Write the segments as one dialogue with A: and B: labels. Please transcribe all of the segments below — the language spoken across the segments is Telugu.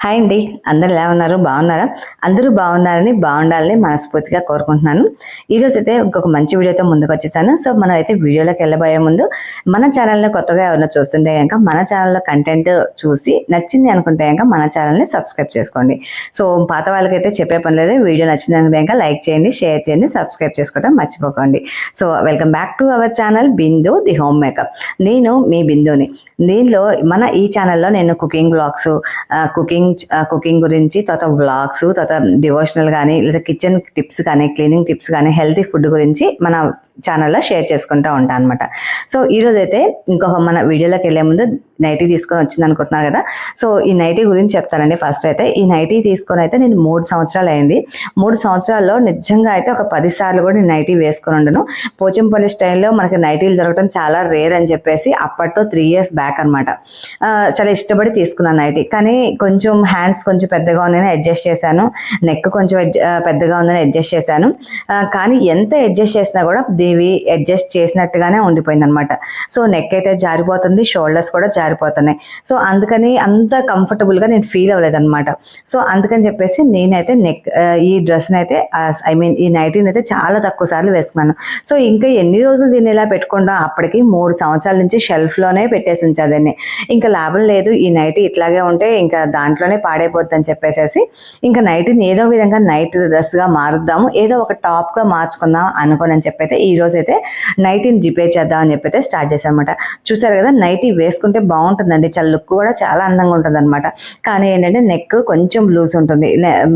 A: హాయ్ అండి. అందరూ ఎలా ఉన్నారు? బాగున్నారా? అందరూ బాగున్నారని, బాగుండాలని మనస్ఫూర్తిగా కోరుకుంటున్నాను. ఈరోజైతే ఇంకొక మంచి వీడియోతో ముందుకొచ్చేసాను. సో, మనం అయితే వీడియోలోకి వెళ్ళబోయే ముందు మన ఛానల్‌ని కొత్తగా ఎవరైనా చూస్తుంటే గనక మన ఛానల్‌లో కంటెంట్ చూసి నచ్చింది అనుకుంటే గనక మన ఛానల్‌ని సబ్స్క్రైబ్ చేసుకోండి. సో, పాత వాళ్ళకైతే చెప్పే పని లేదు. వీడియో నచ్చింది అనుకుంటే గనక లైక్ చేయండి, షేర్ చేయండి, సబ్స్క్రైబ్ చేసుకోవడం మర్చిపోకండి. So, welcome back to our channel Bindu the home maker. నేను మీ బిందుని. దీనిలో ఈ ఛానల్‌లో నేను కుకింగ్ వ్లాగ్స్, కుకింగ్ గురించి, తర్వాత వ్లాగ్స్, తర్వాత డివోషనల్ కానీ లేదా కిచెన్ టిప్స్ కానీ, క్లీనింగ్ టిప్స్ కానీ, హెల్తీ ఫుడ్ గురించి మన ఛానల్లో షేర్ చేసుకుంటూ ఉంటాను అనమాట. సో ఈరోజు అయితే మన వీడియోలోకి వెళ్ళే ముందు నైటీ తీసుకొని వచ్చింది అనుకుంటున్నారు కదా. సో ఈ నైటీ గురించి చెప్తానండి. ఫస్ట్ అయితే ఈ నైటీ తీసుకొని అయితే నేను 3 సంవత్సరాలు అయింది. 3 సంవత్సరాల్లో నిజంగా అయితే ఒక 10 సార్లు కూడా నేను నైటీ వేసుకొని ఉండను. పోచంపల్లి స్టైల్లో మనకి నైటీలు దొరకడం చాలా రేర్ అని చెప్పేసి అప్పట్లో 3 years బ్యాక్ అనమాట. చాలా ఇష్టపడి తీసుకున్నాను నైటీ. కానీ కొంచెం హ్యాండ్స్ కొంచెం పెద్దగా ఉందని అడ్జస్ట్ చేశాను, నెక్ కొంచెం పెద్దగా ఉందని అడ్జస్ట్ చేశాను. కానీ ఎంత అడ్జస్ట్ చేసినా కూడా దేవి అడ్జస్ట్ చేసినట్టుగానే ఉండిపోయింది అనమాట. సో నెక్ అయితే జారిపోతుంది, షోల్డర్స్ కూడా జారిపోతున్నాయి. సో అందుకని అంత కంఫర్టబుల్గా నేను ఫీల్ అవ్వలేదన్నమాట. సో అందుకని చెప్పేసి నేనైతే ఈ డ్రెస్ని అయితే ఈ నైటీని అయితే చాలా తక్కువ సార్లు వేసుకున్నాను. సో ఇంకా ఎన్ని రోజులు దీన్ని ఇలా పెట్టుకుంటా, అప్పటికి 3 సంవత్సరాల నుంచి షెల్ఫ్లోనే పెట్టేసి ఉంచాదాన్ని. ఇంకా లాభం లేదు, ఈ నైటీ ఇట్లాగే ఉంటే ఇంకా దాంట్లోనే పాడైపోద్ది అని చెప్పేసి ఇంకా నైటీని ఏదో విధంగా నైట్ డ్రెస్గా మారుద్దాము, ఏదో ఒక టాప్గా మార్చుకుందాం అనుకోని చెప్పి అయితే ఈ రోజు అయితే నైటీని రిపేర్ చేద్దాం అని చెప్పి అయితే స్టార్ట్ చేశాను అనమాట. చూసారు కదా, నైటీ వేసుకుంటే బాగుంటుందండి, చాలా లుక్ కూడా చాలా అందంగా ఉంటుంది అనమాట. కానీ ఏంటంటే నెక్ కొంచెం లూజ్ ఉంటుంది,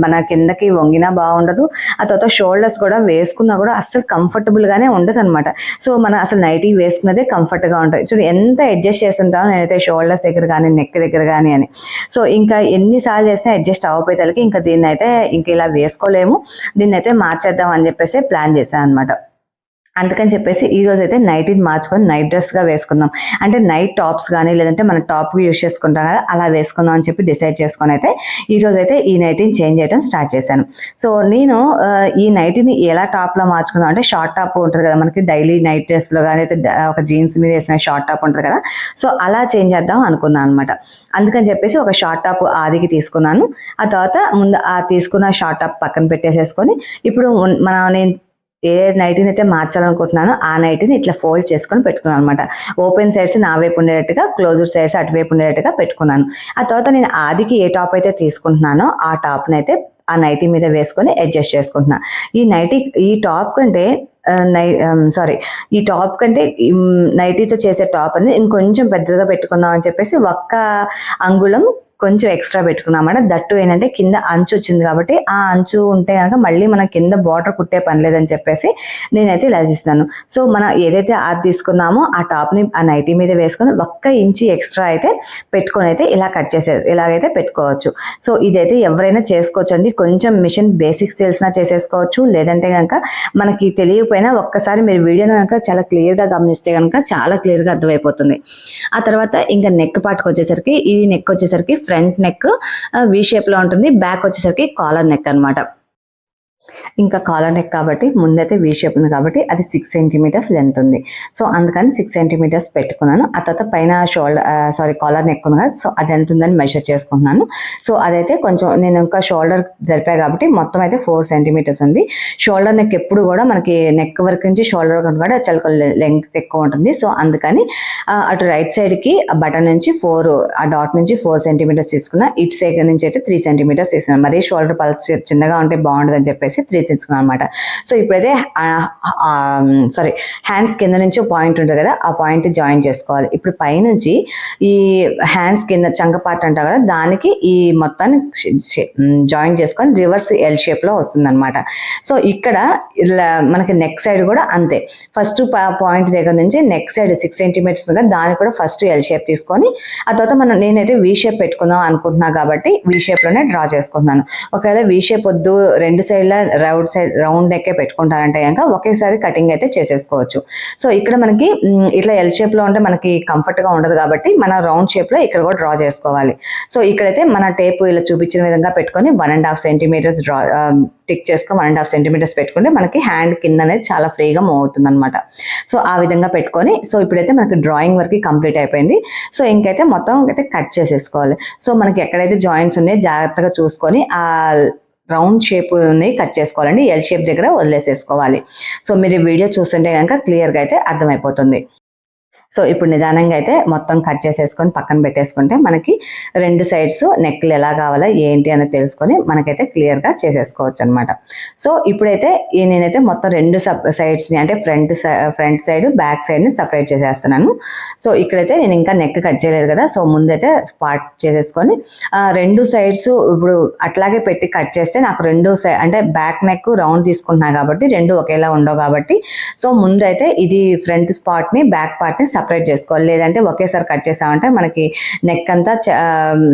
A: మన కిందకి వంగినా బాగుండదు. ఆ తర్వాత షోల్డర్స్ కూడా వేసుకున్నా కూడా అస్సలు కంఫర్టబుల్గానే ఉండదు అనమాట. సో మన అసలు నైటీ వేసుకున్నదే కంఫర్ట్గా ఉంటుంది. చూడు ఎంత అడ్జస్ట్ చేస్తుంటాను నేనైతే షోల్డర్స్ దగ్గర కానీ నెక్ దగ్గర కానీ అని. సో ఇంకా ఎన్నిసార్లు చేస్తే అడ్జస్ట్ అవ్వపోయేసరికి ఇంకా దీన్ని అయితే ఇంక ఇలా వేసుకోలేము, దీన్ని అయితే మార్చేద్దాం అని చెప్పేసి ప్లాన్ చేశాను అనమాట. అందుకని చెప్పేసి ఈ రోజు అయితే నైటీని మార్చుకొని నైట్ డ్రెస్గా వేసుకుందాం, అంటే నైట్ టాప్స్ కానీ లేదంటే మన టాప్ యూజ్ చేసుకుంటాం కదా, అలా వేసుకుందాం అని చెప్పి డిసైడ్ చేసుకొని అయితే ఈ రోజు అయితే ఈ నైటీని చేంజ్ చేయడం స్టార్ట్ చేశాను. సో నేను ఈ నైటీని ఎలా టాప్లో మార్చుకుందాం అంటే, షార్ట్ టాప్ ఉంటుంది కదా మనకి డైలీ నైట్ డ్రెస్లో కానీ అయితే ఒక జీన్స్ మీద వేసిన షార్ట్ టాప్ ఉంటుంది కదా, సో అలా చేంజ్ చేద్దాం అనుకున్నాను అనమాట. అందుకని చెప్పేసి ఒక షార్ట్ టాప్ ఆదికి తీసుకున్నాను. ఆ తర్వాత ముందు ఆ తీసుకున్న షార్ట్ టాప్ పక్కన పెట్టేసేసుకొని ఇప్పుడు నేను ఏ నైటీని అయితే మార్చాలనుకుంటున్నానో ఆ నైటీని ఇట్లా ఫోల్డ్ చేసుకొని పెట్టుకున్నాను అనమాట. ఓపెన్ సైడ్స్ నా వైపు ఉండేటట్టుగా, క్లోజ్డ్ సైడ్స్ అటువైపు ఉండేటట్టుగా పెట్టుకున్నాను. ఆ తర్వాత నేను ఆదికి ఏ టాప్ అయితే తీసుకుంటున్నానో ఆ టాప్ని అయితే ఆ నైటీ మీద వేసుకొని అడ్జస్ట్ చేసుకుంటున్నాను. ఈ టాప్ కంటే ఈ టాప్ కంటే నైటీతో చేసే టాప్ అనేది ఇంకొంచెం పెద్దగా పెట్టుకుందాం అని చెప్పేసి ఒక్క అంగుళం కొంచెం ఎక్స్ట్రా పెట్టుకున్నామన్నమాట. దట్టు ఏంటంటే కింద అంచు వచ్చింది కాబట్టి ఆ అంచు ఉంటే కనుక మళ్ళీ మనం కింద బార్డర్ కుట్టే పని లేదని చెప్పేసి నేనైతే ఇలా తీస్తున్నాను. సో మనం ఏదైతే అది తీసుకున్నామో ఆ టాప్ని ఆ నైటీ మీద వేసుకొని 1 ఇంచ్ ఎక్స్ట్రా అయితే పెట్టుకొని అయితే ఇలా కట్ ఇలాగైతే పెట్టుకోవచ్చు. సో ఇదైతే ఎవరైనా చేసుకోవచ్చు అండి. కొంచెం మిషన్ బేసిక్స్ తెలిసినా చేసేసుకోవచ్చు, లేదంటే కనుక మనకి తెలియకపోయినా ఒక్కసారి మీరు వీడియోని కనుక చాలా క్లియర్గా గమనిస్తే కనుక చాలా క్లియర్గా అర్థమైపోతుంది. ఆ తర్వాత ఇంకా నెక్ పార్ట్కి వచ్చేసరికి, ఈ నెక్ వచ్చేసరికి ఫ్రంట్ నెక్ వి షేప్లో ఉంటుంది, బ్యాక్ వచ్చేసరికి కాలర్ నెక్ అనమాట. ఇంకా కాలర్ నెక్ కాబట్టి ముందైతే వీ షేప్ ఉంది కాబట్టి అది 6 centimeters లెంత్ ఉంది. సో అందుకని 6 centimeters పెట్టుకున్నాను. ఆ తర్వాత పైన కాలర్ నెక్ ఉంది కదా, సో అది ఎంత ఉందని మెజర్ చేసుకుంటున్నాను. సో అదైతే కొంచెం నేను ఇంకా షోల్డర్ జరిపాయి కాబట్టి మొత్తం అయితే 4 centimeters ఉంది. షోల్డర్ నెక్ ఎప్పుడు కూడా మనకి నెక్ వరకు నుంచి షోల్డర్ వరకు కూడా చాలా లెంగ్త్ ఎక్కువ ఉంటుంది. సో అందుకని అటు రైట్ సైడ్కి ఆ బటన్ నుంచి ఆ డాట్ నుంచి 4 centimeters తీసుకున్నా, ఇటు సైడ్ నుంచి అయితే 3 centimeters తీసుకున్నాను. మరీ షోల్డర్ పల్స్ చిన్నగా ఉంటే బాగుంటుంది అని చెప్పేసి 3 తీసుకున్నాను అనమాట. సో ఇప్పుడైతే హ్యాండ్స్ కింద నుంచి పాయింట్ ఉంటుంది కదా, ఆ పాయింట్ జాయిన్ చేసుకోవాలి. ఇప్పుడు పైనుంచి ఈ హ్యాండ్స్ కింద చంక పార్ట్ అంటారు కదా, దానికి ఈ మొత్తాన్ని జాయిన్ చేసుకొని రివర్స్ ఎల్ షేప్లో వస్తుంది అనమాట. సో ఇక్కడ మనకి నెక్ సైడ్ కూడా అంతే, ఫస్ట్ పాయింట్ దగ్గర నుంచి నెక్ సైడ్ 6 centimeters కదా, దానికి కూడా ఫస్ట్ ఎల్ షేప్ తీసుకొని ఆ తర్వాత నేనైతే వీ షేప్ పెట్టుకుందాం అనుకుంటున్నాను కాబట్టి వీ షేప్లోనే డ్రా చేసుకుంటున్నాను. ఒకవేళ వీ షేప్ వద్దు, 2 సైడ్లా రౌండ్ నెక్కే పెట్టుకుంటారంటే కనుక ఒకేసారి కటింగ్ అయితే చేసేసుకోవచ్చు. సో ఇక్కడ మనకి ఇట్లా ఎల్ షేప్లో ఉంటే మనకి కంఫర్ట్గా ఉండదు కాబట్టి మనం రౌండ్ షేప్లో ఇక్కడ కూడా డ్రా చేసుకోవాలి. సో ఇక్కడైతే మన టేప్ ఇలా చూపించిన విధంగా పెట్టుకొని 1.5 సెంటీమీటర్స్ డ్రా టిక్ చేసుకొని 1.5 సెంటీమీటర్స్ పెట్టుకుంటే మనకి హ్యాండ్ కింద అనేది చాలా ఫ్రీగా మూవ్ అవుతుంది అనమాట. సో ఆ విధంగా పెట్టుకొని సో ఇప్పుడైతే మనకి డ్రాయింగ్ వరకు కంప్లీట్ అయిపోయింది. సో ఇంకైతే మొత్తం అయితే కట్ చేసేసుకోవాలి. సో మనకి ఎక్కడైతే జాయింట్స్ ఉన్నాయో జాగ్రత్తగా చూసుకొని ఆ రౌండ్ షేప్ కట్ చేసుకోవాలండి. ఎల్ షేప్ దగ్గర వదిలేసేసుకోవాలి. సో మీరు వీడియో చూస్తుంటే కనుక క్లియర్గా అయితే అర్థమైపోతుంది. సో ఇప్పుడు నిదానంగా అయితే మొత్తం కట్ చేసేసుకొని పక్కన పెట్టేసుకుంటే మనకి రెండు సైడ్స్ నెక్లు ఎలా కావాలా ఏంటి అని తెలుసుకొని మనకైతే క్లియర్గా చేసేసుకోవచ్చు అనమాట. సో ఇప్పుడైతే నేనైతే మొత్తం రెండు సైడ్స్ని అంటే ఫ్రంట్ సైడ్ బ్యాక్ సైడ్ని సపరేట్ చేసేస్తున్నాను. సో ఇక్కడైతే నేను ఇంకా నెక్ కట్ చేయలేదు కదా, సో ముందైతే పార్ట్ చేసేసుకొని రెండు సైడ్స్ ఇప్పుడు అట్లాగే పెట్టి కట్ చేస్తే నాకు రెండు అంటే బ్యాక్ నెక్ రౌండ్ తీసుకుంటున్నాను కాబట్టి రెండు ఒకేలా ఉండవు కాబట్టి సో ముందైతే ఇది ఫ్రంట్ పార్ట్ని బ్యాక్ పార్ట్ని సపరేట్ చేసుకోవాలి. లేదంటే ఒకేసారి కట్ చేసామంటే మనకి నెక్ అంతా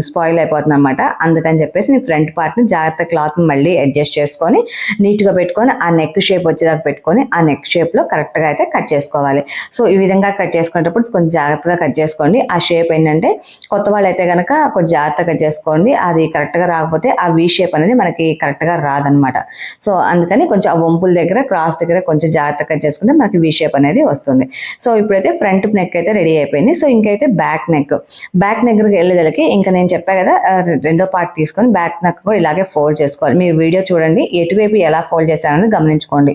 A: స్పాయిల్ అయిపోతుంది అనమాట. అందుకని చెప్పేసి నేను ఫ్రంట్ పార్ట్ని జాగ్రత్త క్లాత్ని మళ్ళీ అడ్జస్ట్ చేసుకొని నీట్గా పెట్టుకొని ఆ నెక్ షేప్ వచ్చేదాకా పెట్టుకొని ఆ నెక్ షేప్లో కరెక్ట్గా అయితే కట్ చేసుకోవాలి. సో ఈ విధంగా కట్ చేసుకునేటప్పుడు కొంచెం జాగ్రత్తగా కట్ చేసుకోండి. ఆ షేప్ ఏంటంటే కొత్త వాళ్ళు అయితే కనుక కొంచెం జాగ్రత్తగా కట్ చేసుకోండి. అది కరెక్ట్గా రాకపోతే ఆ వీ షేప్ అనేది మనకి కరెక్ట్గా రాదనమాట. సో అందుకని కొంచెం ఆ వంపుల దగ్గర క్రాస్ దగ్గర కొంచెం జాగ్రత్తగా కట్ చేసుకుంటే మనకి వీ షేప్ అనేది వస్తుంది. సో ఇప్పుడైతే ఫ్రంట్ నెక్ అయితే రెడీ అయిపోయింది. సో ఇంకైతే బ్యాక్ నెక్ దగ్గరికి వెళ్ళేదలకి ఇంకా నేను చెప్పా కదా రెండో పార్ట్ తీసుకొని బ్యాక్ నెక్ కూడా ఇలాగే ఫోల్డ్ చేసుకోవాలి. మీరు వీడియో చూడండి ఎటువైపు ఎలా ఫోల్డ్ చేస్తారని గమనించుకోండి.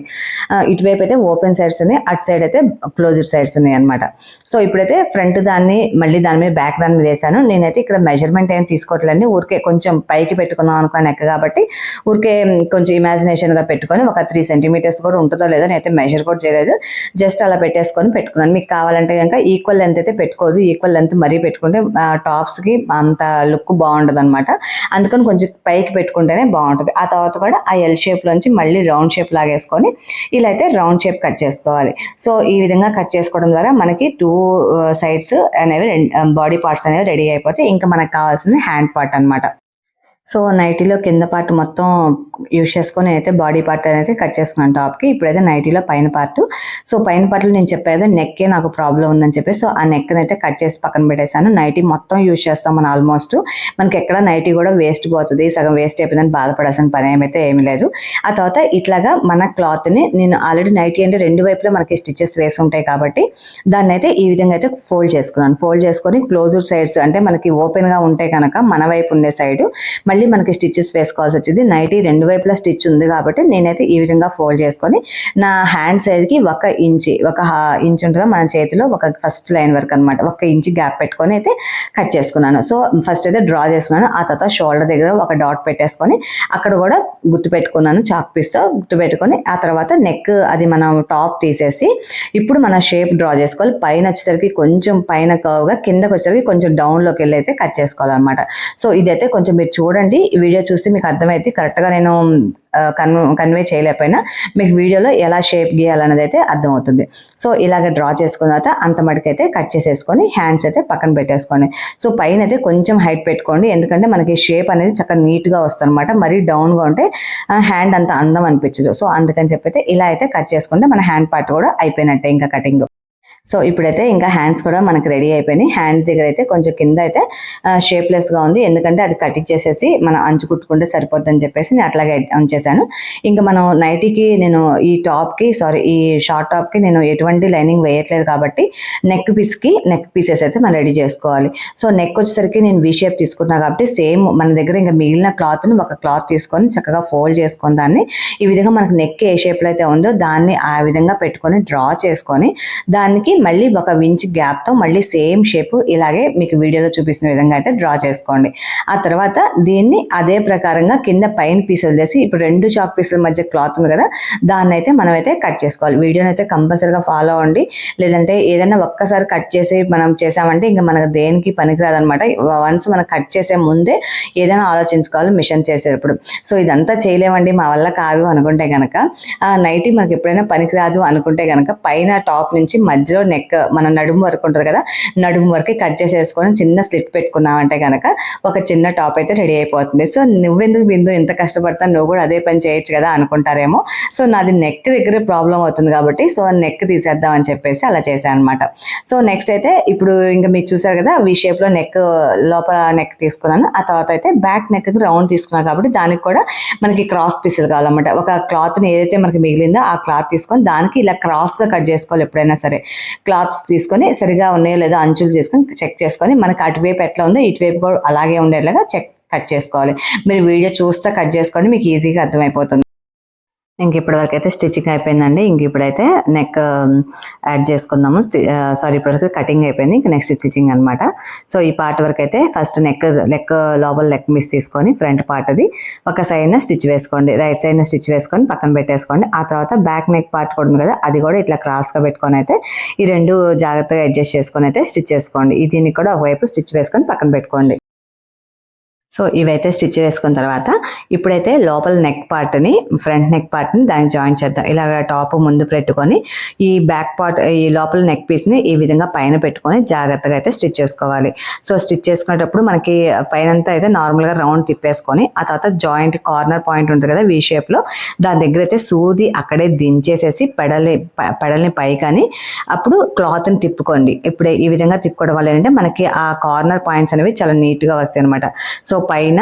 A: ఇటువైపు అయితే ఓపెన్ సైడ్స్ ఉన్నాయి, అటు సైడ్ అయితే క్లోజ్డ్ సైడ్స్ ఉన్నాయి అనమాట. సో ఇప్పుడైతే ఫ్రంట్ దాన్ని మళ్ళీ దాని మీద బ్యాక్ దాని మీద వేసాను. నేనైతే ఇక్కడ మెజర్మెంట్ ఏం తీసుకోవట్లేదండి, ఊరికే కొంచెం పైకి పెట్టుకుందాం అనుకున్న నెక్ కాబట్టి ఊరికే కొంచెం ఇమాజినేషన్గా పెట్టుకొని ఒక 3 సెంటీమీటర్స్ కూడా ఉంటుందో లేదో నేనైతే మెజర్ కూడా చేయలేదు, జస్ట్ అలా పెట్టేసుకొని పెట్టుకున్నాను. మీకు కావాలంటే కనుక ఈక్వల్ లెంత్ అయితే పెట్టుకోదు, ఈక్వల్ లెంత్ మరీ పెట్టుకుంటే టాప్స్కి అంత లుక్ బాగుంటుంది అనమాట. అందుకని కొంచెం పైకి పెట్టుకుంటేనే బాగుంటుంది. ఆ తర్వాత కూడా ఆ ఎల్ షేప్లోంచి మళ్ళీ రౌండ్ షేప్ లాగేసుకొని ఇలా అయితే రౌండ్ షేప్ కట్ చేసుకోవాలి. సో ఈ విధంగా కట్ చేసుకోవడం ద్వారా మనకి 2 సైడ్స్ అనేవి బాడీ పార్ట్స్ అనేవి రెడీ అయిపోతే ఇంకా మనకు కావాల్సింది హ్యాండ్ పార్ట్ అనమాట. సో నైటీలో కింద పార్ట్ మొత్తం యూజ్ చేసుకొని అయితే బాడీ పార్ట్ అనేది కట్ చేసుకున్నాను టాప్కి. ఇప్పుడైతే నైటీలో పైన పార్ట్. సో పైన పార్ట్లో నేను చెప్పేది నెక్కే నాకు ప్రాబ్లం ఉందని చెప్పి సో ఆ నెక్ని అయితే కట్ చేసి పక్కన పెట్టేశాను. నైటీ మొత్తం యూజ్ చేస్తాం మనం ఆల్మోస్ట్. మనకి ఎక్కడ నైటీ కూడా వేస్ట్ పోతుంది, సగం వేస్ట్ అయిపోయిందని బాధపడాల్సిన పని ఏమైతే ఏమీ లేదు. ఆ తర్వాత ఇట్లాగా మన క్లాత్ని నేను ఆల్రెడీ నైటీ అంటే రెండు వైపులో మనకి స్టిచెస్ వేసి ఉంటాయి కాబట్టి దాన్ని అయితే ఈ విధంగా అయితే ఫోల్డ్ చేసుకున్నాను. ఫోల్డ్ చేసుకొని క్లోజ్డ్ సైడ్స్ అంటే మనకి ఓపెన్గా ఉంటే కనుక మన వైపు ఉండే సైడ్ మళ్ళీ మనకి స్టిచెస్ వేసుకోవాల్సి వచ్చింది. నైటీ రెండు వైపులా స్టిచ్ ఉంది కాబట్టి నేనైతే ఈ విధంగా ఫోల్డ్ చేసుకొని నా హ్యాండ్ సైజ్కి 1 ఇంచ్ ఉంటుందా మన చేతిలో ఒక ఫస్ట్ లైన్ వరకు అనమాట 1 ఇంచ్ గ్యాప్ పెట్టుకొని అయితే కట్ చేసుకున్నాను. సో ఫస్ట్ అయితే డ్రా చేసుకున్నాను. ఆ తర్వాత షోల్డర్ దగ్గర ఒక డాట్ పెట్టేసుకొని అక్కడ కూడా గుర్తు పెట్టుకున్నాను, చాక్ పీస్తో గుర్తు పెట్టుకొని ఆ తర్వాత నెక్ అది మనం టాప్ తీసేసి ఇప్పుడు మన షేప్ డ్రా చేసుకోవాలి. పైన వచ్చేసరికి కొంచెం పైన కర్వ్గా, కిందకి వచ్చేసరికి కొంచెం డౌన్లోకి వెళ్ళి అయితే కట్ చేసుకోవాలన్నమాట. సో ఇదైతే కొంచెం మీరు చూడండి, వీడియో చూస్తే మీకు అర్థమైతే కరెక్ట్గా నేను కన్వే చేయలేకపోయినా మీకు వీడియోలో ఎలా షేప్ గీయాలన్నది అయితే అర్థమవుతుంది. సో ఇలాగ డ్రా చేసుకున్న తర్వాత అంత మటుకైతే కట్ చేసేసుకొని హ్యాండ్స్ అయితే పక్కన పెట్టేసుకోండి. సో పైన అయితే కొంచెం హైట్ పెట్టుకోండి, ఎందుకంటే మనకి షేప్ అనేది చక్కగా నీట్గా వస్తుంది అనమాట. మరీ డౌన్గా ఉంటే హ్యాండ్ అంత అందం అనిపించదు. సో అందుకని చెప్పైతే ఇలా అయితే కట్ చేసుకుంటే మన హ్యాండ్ పార్ట్ కూడా అయిపోయినట్టే ఇంకా కటింగ్. సో ఇప్పుడైతే ఇంకా హ్యాండ్స్ కూడా మనకు రెడీ అయిపోయినాయి. హ్యాండ్ దగ్గర అయితే కొంచెం కింద అయితే షేప్లెస్గా ఉంది, ఎందుకంటే అది కట్ చేసేసి మనం అంచు కుట్టుకుంటే సరిపోద్దని చెప్పేసి నేను అట్లాగే ఉంచేసాను. ఇంకా మనం నైటీకి నేను ఈ షార్ట్ టాప్కి నేను ఎటువంటి లైనింగ్ వేయట్లేదు కాబట్టి నెక్ పీసెస్ అయితే మనం రెడీ చేసుకోవాలి. సో నెక్ వచ్చేసరికి నేను వీ షేప్ తీసుకున్నా కాబట్టి సేమ్ మన దగ్గర ఇంకా మిగిలిన క్లాత్ని ఒక క్లాత్ తీసుకొని చక్కగా ఫోల్డ్ చేసుకొని దాన్ని ఈ విధంగా మనకు నెక్ ఏ షేప్లో అయితే ఉందో దాన్ని ఆ విధంగా పెట్టుకొని డ్రా చేసుకొని దానికి మళ్ళీ 1 ఇంచ్ గ్యాప్తో మళ్ళీ సేమ్ షేప్ ఇలాగే మీకు వీడియోలో చూపిస్తున్న విధంగా అయితే డ్రా చేసుకోండి. ఆ తర్వాత దీన్ని అదే ప్రకారంగా కింద పైన పీసులు చేసి ఇప్పుడు 2 చాక్ పీసుల మధ్య క్లాత్ ఉంది కదా దాన్ని అయితే మనం అయితే కట్ చేసుకోవాలి. వీడియోని అయితే కంపల్సరీగా ఫాలో అవ్వండి, లేదంటే ఏదైనా ఒక్కసారి కట్ చేసి మనం చేసామంటే ఇంకా మనకు దేనికి పనికిరాదనమాట. వన్స్ మనం కట్ చేసే ముందే ఏదైనా ఆలోచించుకోవాలి మిషన్ చేసేటప్పుడు. సో ఇదంతా చేయలేమండి, మా వల్ల కాదు అనుకుంటే కనుక నైటీ మనకి ఎప్పుడైనా పనికిరాదు అనుకుంటే కనుక పైన టాప్ నుంచి మధ్యలో నెక్ మన నడుము వరకు ఉంటుంది కదా, నడుము వరకు కట్ చేసేసుకొని చిన్న స్లిట్ పెట్టుకున్నామంటే కనుక ఒక చిన్న టాప్ అయితే రెడీ అయిపోతుంది. సో నువ్వెందుకు బిందు ఎంత కష్టపడతావు, నువ్వు కూడా అదే పని చేయొచ్చు కదా అనుకుంటారేమో. సో నాది నెక్ దగ్గర ప్రాబ్లం అవుతుంది కాబట్టి సో నెక్ తీసేద్దాం అని చెప్పేసి అలా చేశాను అనమాట. సో నెక్స్ట్ అయితే ఇప్పుడు ఇంకా మీకు చూసారు కదా వి షేప్ లో నెక్ లోపల నెక్ తీసుకున్నాను. ఆ తర్వాత అయితే బ్యాక్ నెక్ రౌండ్ తీసుకున్నాను కాబట్టి దానికి కూడా మనకి క్రాస్ పీసులు కావాలన్నమాట. ఒక క్లాత్ ని ఏదైతే మనకి మిగిలిందో ఆ క్లాత్ తీసుకొని దానికి ఇలా క్రాస్ గా కట్ చేసుకోవాలి. ఎప్పుడైనా సరే క్లాత్ తీసుకొని సరిగా ఉన్నాయో లేదో అంచులు చేసుకొని చెక్ చేసుకొని మనకి అటువైపు ఎట్లా ఉందో ఇటువైపు కూడా అలాగే ఉండేలాగా కట్ చేసుకోవాలి. మీరు వీడియో చూస్తే కట్ చేసుకోండి, మీకు ఈజీగా అర్థమైపోతుంది. ఇంక ఇప్పటివరకు అయితే స్టిచ్చింగ్ అయిపోయిందండి. ఇంక ఇప్పుడైతే నెక్ యాడ్ చేసుకుందాము. ఇప్పటివరకు కటింగ్ అయిపోయింది, ఇంక నెక్స్ట్ స్టిచ్చింగ్ అనమాట. సో ఈ పార్ట్ వరకు అయితే ఫస్ట్ నెక్ లోపల నెక్ మిస్ తీసుకొని ఫ్రంట్ పార్ట్ అది ఒక సైడ్న స్టిచ్ వేసుకోండి, రైట్ సైడ్న స్టిచ్ వేసుకొని పక్కన పెట్టేసుకోండి. ఆ తర్వాత బ్యాక్ నెక్ పార్ట్ కూడా ఉంది కదా, అది కూడా ఇట్లా క్రాస్గా పెట్టుకొని అయితే ఈ రెండు జాగ్రత్తగా అడ్జస్ట్ చేసుకొని అయితే స్టిచ్ చేసుకోండి. దీనికి కూడా ఒకవైపు స్టిచ్ వేసుకొని పక్కన పెట్టుకోండి. సో ఇవైతే స్టిచ్ వేసుకున్న తర్వాత ఇప్పుడైతే లోపల నెక్ పార్ట్ని ఫ్రంట్ నెక్ పార్ట్ని దానికి జాయిన్ చేద్దాం. ఇలా టాప్ ముందు పెట్టుకొని ఈ బ్యాక్ పార్ట్ ఈ లోపల నెక్ పీస్ని ఈ విధంగా పైన పెట్టుకొని జాగ్రత్తగా అయితే స్టిచ్ చేసుకోవాలి. సో స్టిచ్ చేసుకునేటప్పుడు మనకి పైనంతా అయితే నార్మల్గా రౌండ్ తిప్పేసుకొని ఆ తర్వాత జాయింట్ కార్నర్ పాయింట్ ఉంటుంది కదా వి షేప్లో, దాని దగ్గర అయితే సూది అక్కడే దించేసేసి పెడల్ని పైకని అప్పుడు క్లాత్ని తిప్పుకోండి. ఇప్పుడే ఈ విధంగా తిప్పుకోవడం వల్ల ఏంటంటే మనకి ఆ కార్నర్ పాయింట్స్ అనేవి చాలా నీట్గా వస్తాయి అనమాట. సో పైన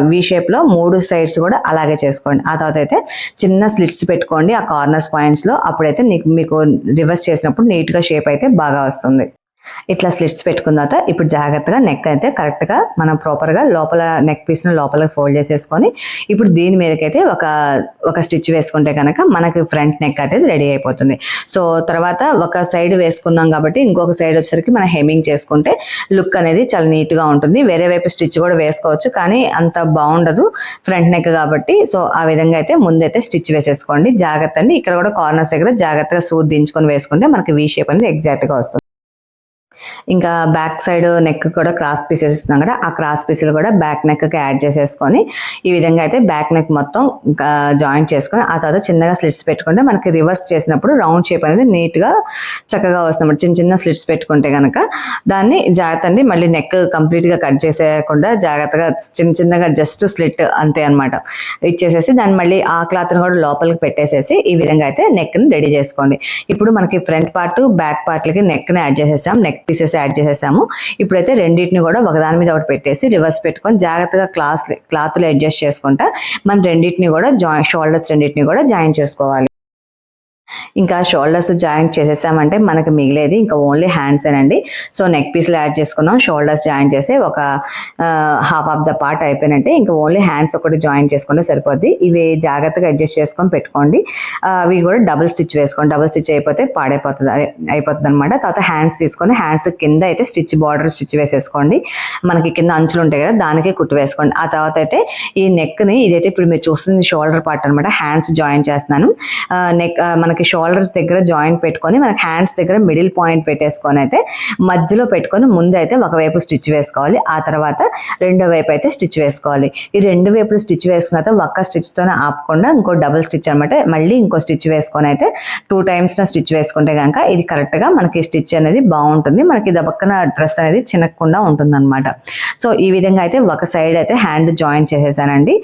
A: వి షేప్ లో 3 సైడ్స్ కూడా అలాగే చేసుకోండి. ఆ తర్వాత అయితే చిన్న స్లిట్స్ పెట్టుకోండి ఆ కార్నర్స్ పాయింట్స్ లో, అప్పుడైతే మీకు రివర్స్ చేసినప్పుడు నీట్ గా షేప్ అయితే బాగా వస్తుంది. ఇట్లా స్లిట్స్ పెట్టుకున్న తర్వాత ఇప్పుడు జాగ్రత్తగా నెక్ అయితే కరెక్ట్గా మనం ప్రాపర్గా లోపల నెక్ పీస్ను లోపలికి ఫోల్డ్ చేసేసుకొని ఇప్పుడు దీని మీదకైతే ఒక స్టిచ్ వేసుకుంటే కనుక మనకి ఫ్రంట్ నెక్ అనేది రెడీ అయిపోతుంది. సో తర్వాత ఒక సైడ్ వేసుకున్నాం కాబట్టి ఇంకొక సైడ్ వచ్చేసరికి మనం హెమ్మింగ్ చేసుకుంటే లుక్ అనేది చాలా నీట్గా ఉంటుంది. వేరే వైపు స్టిచ్ కూడా వేసుకోవచ్చు కానీ అంత బాగుండదు ఫ్రంట్ నెక్ కాబట్టి. సో ఆ విధంగా అయితే ముందైతే స్టిచ్ వేసేసుకోండి. జాగ్రత్త అండి, ఇక్కడ కూడా కార్నర్స్ దగ్గర జాగ్రత్తగా సూది దించుకొని వేసుకుంటే మనకి వీ షేప్ అనేది ఎగ్జాక్ట్గా వస్తుంది. ఇంకా బ్యాక్ సైడ్ నెక్ కూడా క్రాస్ పీసెస్ ఇస్తున్నాం కదా, ఆ క్రాస్ పీసులు కూడా బ్యాక్ నెక్కి యాడ్ చేసేసుకొని ఈ విధంగా అయితే బ్యాక్ నెక్ మొత్తం జాయింట్ చేసుకొని ఆ తర్వాత చిన్నగా స్లిట్స్ పెట్టుకుంటే మనకి రివర్స్ చేసినప్పుడు రౌండ్ షేప్ అనేది నీట్గా చక్కగా వస్తుంది. చిన్న చిన్న స్లిట్స్ పెట్టుకుంటే కనుక దాన్ని జాగ్రత్త అండి, మళ్ళీ నెక్ కంప్లీట్గా కట్ చేసేయకుండా జాగ్రత్తగా చిన్నగా జస్ట్ స్లిట్ అంతే అనమాట ఇచ్చేసేసి దాన్ని మళ్ళీ ఆ క్లాత్ని కూడా లోపలికి పెట్టేసేసి ఈ విధంగా అయితే నెక్ని రెడీ చేసుకోండి. ఇప్పుడు మనకి ఫ్రంట్ పార్ట్ బ్యాక్ పార్ట్లకి నెక్ని యాడ్ చేసేసాం, నెక్ పీసెస్ యాడ్ చేసేసాము. ఇప్పుడైతే రెండింటిని కూడా ఒకదాని మీద ఒకటి పెట్టేసి రివర్స్ పెట్టుకొని జాగ్రత్తగా క్లాత్లో అడ్జస్ట్ చేసుకుంటా మనం రెండింటిని కూడా షోల్డర్స్ రెండింటిని కూడా జాయిన్ చేసుకోవాలి. ఇంకా షోల్డర్స్ జాయింట్ చేసేసామంటే మనకి మిగిలేది ఇంకా ఓన్లీ హ్యాండ్స్ అండి. సో నెక్ పీస్లు యాడ్ చేసుకున్నాం, షోల్డర్స్ జాయిన్ చేసి ఒక హాఫ్ ఆఫ్ ద పార్ట్ అయిపోయినట్టే. ఇంకా ఓన్లీ హ్యాండ్స్ ఒకటి జాయిన్ చేసుకుంటే సరిపోద్ది. ఇవి జాగ్రత్తగా అడ్జస్ట్ చేసుకొని పెట్టుకోండి. అవి కూడా డబుల్ స్టిచ్ వేసుకోండి, డబుల్ స్టిచ్ అయిపోతే అయిపోతుంది అనమాట. తర్వాత హ్యాండ్స్ తీసుకొని హ్యాండ్స్ కింద అయితే బార్డర్ స్టిచ్ వేసేసుకోండి. మనకి కింద అంచులు ఉంటాయి కదా దానికి కుట్టు వేసుకోండి. ఆ తర్వాత అయితే ఈ నెక్ని ఇదైతే ఇప్పుడు మీరు చూస్తుంది షోల్డర్ పార్ట్ అనమాట, హ్యాండ్స్ జాయిన్ చేస్తున్నాను. నెక్ మనకి షోల్డర్స్ దగ్గర జాయింట్ పెట్టుకొని మనకి హ్యాండ్స్ దగ్గర మిడిల్ పాయింట్ పెట్టేసుకొని అయితే మధ్యలో పెట్టుకొని ముందు అయితే ఒకవైపు స్టిచ్ వేసుకోవాలి, ఆ తర్వాత రెండో వైపు అయితే స్టిచ్ వేసుకోవాలి. ఈ రెండు వైపులు స్టిచ్ వేసుకున్న తర్వాత ఒక్క స్టిచ్తోనే ఆపకుండా ఇంకో డబుల్ స్టిచ్ అనమాట, మళ్ళీ ఇంకో స్టిచ్ వేసుకొని అయితే 2 times స్టిచ్ వేసుకుంటే కనుక ఇది కరెక్ట్గా మనకి స్టిచ్ అనేది బాగుంటుంది, మనకి పక్కన డ్రెస్ అనేది చినక్కుండా ఉంటుంది అనమాట. సో ఈ విధంగా అయితే ఒక సైడ్ అయితే హ్యాండ్ జాయిన్ చేసేసానండి.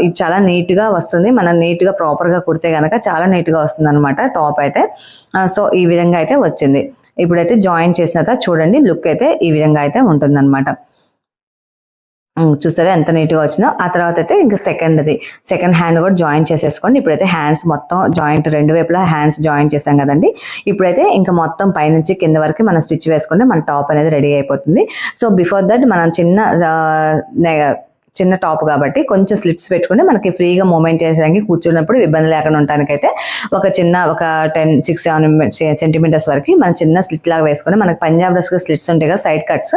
A: ఇది చాలా నీట్గా వస్తుంది, మనం నీట్గా ప్రాపర్గా కుడితే కనుక చాలా నీట్గా వస్తుంది అనమాట టాప్ అయితే. సో ఈ విధంగా అయితే వచ్చింది. ఇప్పుడైతే జాయిన్ చేసిన తర్వాత చూడండి లుక్ అయితే ఈ విధంగా అయితే ఉంటుంది అనమాట. చూసారా ఎంత నీట్గా వచ్చిందో. ఆ తర్వాత అయితే ఇంకా సెకండ్ హ్యాండ్ కూడా జాయిన్ చేసేసుకోండి. ఇప్పుడైతే హ్యాండ్స్ మొత్తం జాయింట్ రెండు వైపులా హ్యాండ్స్ జాయిన్ చేసాం కదండి. ఇప్పుడైతే ఇంకా మొత్తం పైనుంచి కింద వరకు మనం స్టిచ్ వేసుకుంటే మన టాప్ అనేది రెడీ అయిపోతుంది. సో బిఫోర్ దట్ మనం చిన్న టాప్ కాబట్టి కొంచెం స్లిట్స్ పెట్టుకుంటే మనకి ఫ్రీగా మూమెంట్ చేయడానికి కూర్చున్నప్పుడు ఇబ్బంది లేకుండా ఉండడానికైతే ఒక 6-7 సెంటీమీటర్స్ వరకు మనం చిన్న స్లిట్ లాగా వేసుకుని మనకి పంజాబ్ డ్రెస్కి స్లిట్స్ ఉంటాయి కదా సైడ్ కట్స్,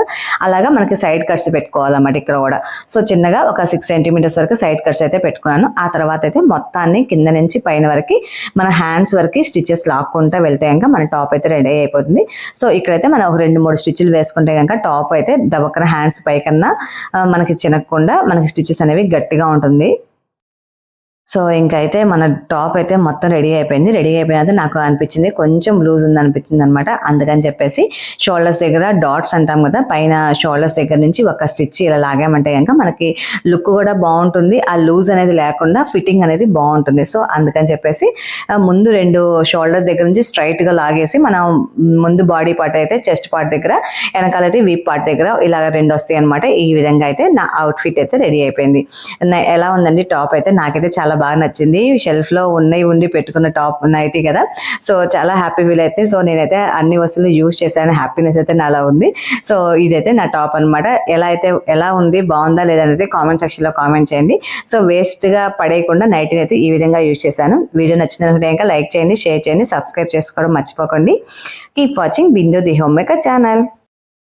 A: అలాగా మనకి సైడ్ కట్స్ పెట్టుకోవాలన్నమాట ఇక్కడ కూడా. సో చిన్నగా ఒక 6 సెంటీమీటర్స్ వరకు సైడ్ కట్స్ అయితే పెట్టుకున్నాను. ఆ తర్వాత అయితే మొత్తాన్ని కింద నుంచి పైన వరకు మన హ్యాండ్స్ వరకు స్టిచెస్ లాక్కుంటూ వెళ్తే కనుక మన టాప్ అయితే రెడీ అయిపోతుంది. సో ఇక్కడైతే మనం ఒక 2-3 స్టిచ్లు వేసుకుంటే కనుక టాప్ అయితే దవక్కన హ్యాండ్స్ పైకన్నా మనకి చినక్కుండా మనకి స్టిచెస్ అనేవి గట్టిగా ఉంటుంది. సో ఇంకైతే మన టాప్ అయితే మొత్తం రెడీ అయిపోయింది. రెడీ అయిపోయినాక నాకు అనిపించింది కొంచెం లూజ్ ఉంది అనిపించింది అనమాట. అందుకని చెప్పేసి షోల్డర్స్ దగ్గర డాట్స్ అంటాం కదా, పైన షోల్డర్స్ దగ్గర నుంచి ఒక స్టిచ్ ఇలా లాగామంటే కనుక మనకి లుక్ కూడా బాగుంటుంది. ఆ లూజ్ అనేది లేకుండా ఫిట్టింగ్ అనేది బాగుంటుంది. సో అందుకని చెప్పేసి ముందు 2 షోల్డర్ దగ్గర నుంచి స్ట్రైట్ గా లాగేసి మనం ముందు బాడీ పార్ట్ అయితే చెస్ట్ పార్ట్ దగ్గర, వెనకాలైతే వీప్ పార్ట్ దగ్గర ఇలా 2 వస్తాయి అనమాట. ఈ విధంగా అయితే నా అవుట్ఫిట్ అయితే రెడీ అయిపోయింది. ఎలా ఉందండి టాప్ అయితే? నాకైతే చాలా బాగా నచ్చింది. షెల్ఫ్ లో ఉండి పెట్టుకున్న టాప్ నైటీ కదా, సో చాలా హ్యాపీ ఫీల్ అయితే. సో నేనైతే అన్ని వస్తువులు యూజ్ చేశాను, హ్యాపీనెస్ అయితే నాలా ఉంది. సో ఇదైతే నా టాప్ అనమాట. ఎలా ఉంది, బాగుందా లేదనేది కామెంట్ సెక్షన్ లో కామెంట్ చేయండి. సో వేస్ట్ గా పడేయకుండా నైటీని అయితే ఈ విధంగా యూజ్ చేశాను. వీడియో నచ్చిందనుకుంటే ఇంకా లైక్ చేయండి, షేర్ చేయండి, సబ్స్క్రైబ్ చేసుకోవడం మర్చిపోకండి. Keep watching Bindu the home maker channel.